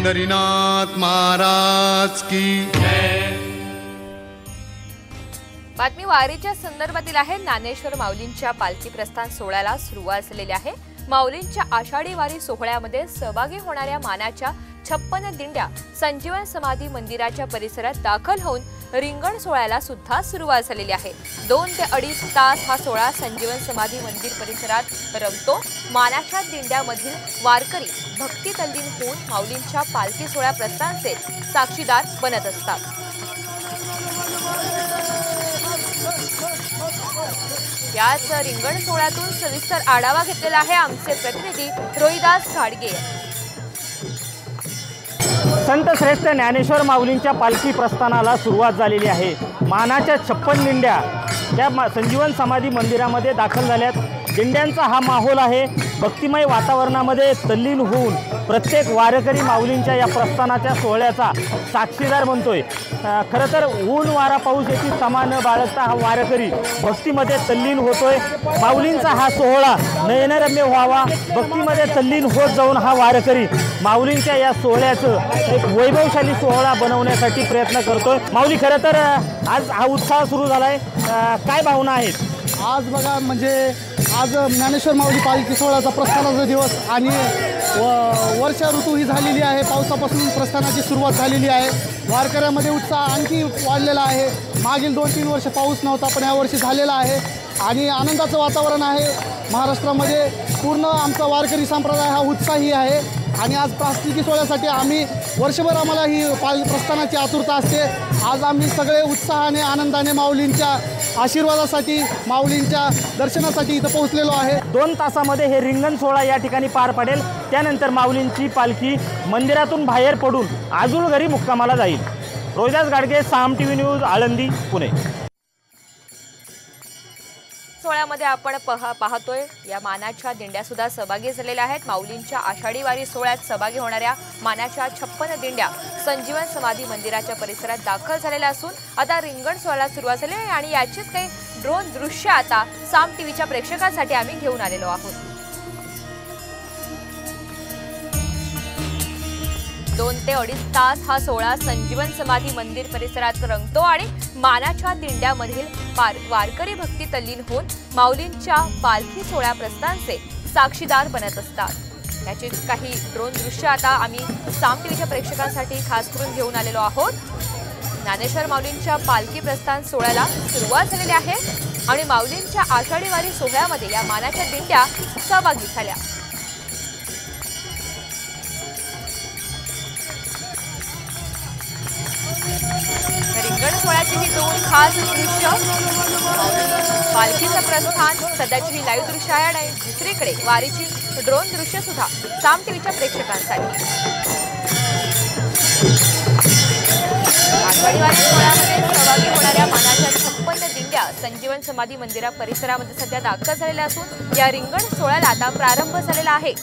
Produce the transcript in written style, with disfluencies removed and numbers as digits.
पंढरीनाथ महाराज की जय। बातमी वारीच्या संदर्भातील आहे। ज्ञानेश्वर माऊलींच्या पालखी प्रस्थान सोहळ्याला सुरुवात झालेली आहे। माऊलींच्या आषाढी वारी सोहळ्यामध्ये सहभागी होणाऱ्या मानाच्या 56 दिंड्या संजीवन समाधी मंदिराच्या परिसरात दाखल होऊन रिंगण सोहळ्याला सुद्धा सुरुवात झालेली आहे। 2 ते 2.5 तास हा सोहळा संजीवन समाधी मंदिर परिसरात रंगतो। मानाच्या दिंड्यामधील वारकरी भक्ती तल्लीन होऊन माऊलींच्या पालखी सोहळ्या प्रस्थानाचे साक्षीदार बनत असतात। याच रिंगण सोहळ्यातून सविस्तर आढावा घेतलेला आहे आमचे प्रतिनिधी रोहिदास घाडगे। संत श्रेष्ठ ज्ञानेश्वर माऊलींच्या पालखी प्रस्थानाला सुरुवात झालेली आहे। मानाच्या 56 दिंड्या त्या संजीवन समाधी मंदिरामध्ये दाखल झाल्यात। दिंड्यांचा हा माहोल आहे। भक्तिमय वातावरणामध्ये तल्लीन होऊन प्रत्येक वारकरी माऊलींच्या या प्रस्थानाच्या सोहळ्याचा साक्षीदार बनतोय। खरं तर ऊन वारा पाऊस याची समा न बाळगता हा वारकरी भक्तीमध्ये तल्लीन होतोय। माऊलींचा हा सोहळा नयनरम्य व्हावा, भक्तीमध्ये तल्लीन होत जाऊन हा वारकरी माऊलींच्या या सोहळ्याचं एक वैभवशाली सोहळा बनवण्यासाठी प्रयत्न करतोय। माऊली, खरं तर आज हा उत्साह सुरू झालाय, काय भावना आहेत? आज बघा, म्हणजे आज ज्ञानेश्वर माऊली पालखी सोहळ्याचा प्रस्थानाचा दिवस आणि वर्षा ऋतू ही झालेली आहे। पावसापासून प्रस्थानाची सुरुवात झालेली आहे। वारकऱ्यामध्ये उत्साह आणखी वाढलेला आहे। मागील 2-3 वर्ष पाऊस नव्हता, पण यावर्षी झालेला आहे आणि आनंदाचं वातावरण आहे। महाराष्ट्रामध्ये पूर्ण आमचा वारकरी संप्रदाय हा उत्साही आहे आणि आज पालखी सोहळ्यासाठी आम्ही वर्षभर आम्हाला ही प्रस्थानाची आतुरता असते। आज आम्ही सगळे उत्साहाने आनंदाने माऊलींच्या आशीर्वादासाठी, माऊलींच्या दर्शनासाठी इथं पोहोचलेलो आहे। 2 तासामध्ये हे रिंगण सोहळा या ठिकाणी पार पडेल। त्यानंतर माऊलींची पालखी मंदिरातून बाहेर पडून आजूळ घरी मुक्कामाला जाईल। रोहिदास गाडगे, साम टीव्ही न्यूज, आळंदी, पुणे। सोहळ्यामध्ये आपण पाहतोय या मानाच्या दिंड्या सुद्धा सहभागी झालेल्या आहेत। माऊलींच्या आषाढी वारी सोहळ्यात सहभागी होणाऱ्या मानाच्या 56 दिंड्या संजीवन समाधी मंदिराच्या परिसरात दाखल झालेल्या असून आता रिंगण सोहळ्याला सुरुवात झाली आहे आणि याचीच काही ड्रोन दृश्य आता साम टीव्हीच्या प्रेक्षकांसाठी आम्ही घेऊन आलेलो आहोत। 2 ते 2.5 तास हा सोहळा संजीवन समाधी मंदिर परिसरात रंगतो आणि मानाच्या दिंड्यामधील वारकरी भक्ती तल्लीन होऊन माऊलींच्या पालखी सोहळ्या प्रस्थानाचे साक्षीदार बनत असतात। याची काही ड्रोन दृश्य आता आम्ही साम टीव्हीच्या प्रेक्षकांसाठी खास करून घेऊन आलेलो आहोत। ज्ञानेश्वर माऊलींच्या पालखी प्रस्थान सोहळ्याला सुरुवात झालेली आहे आणि माऊलींच्या आषाढी वारी सोहळ्यामध्ये या मानाच्या दिंड्या सहभागी झाल्या। रिंगण सोहळ्याची ही 2 खास दृश्य, पालखीचं प्रस्थान सध्याची ही लाईव्ह दृश्य आहे आणि दुसरीकडे वारीची ड्रोन दृश्य सुद्धा साम टीव्हीच्या प्रेक्षकांसाठी। आषाढी वारी सोहळ्यामध्ये सहभागी होणाऱ्या मानाच्या 56 दिंड्या संजीवन समाधी मंदिरा परिसरामध्ये सध्या दाखल झालेल्या असून या रिंगण सोहळ्याला आता प्रारंभ झालेला आहे।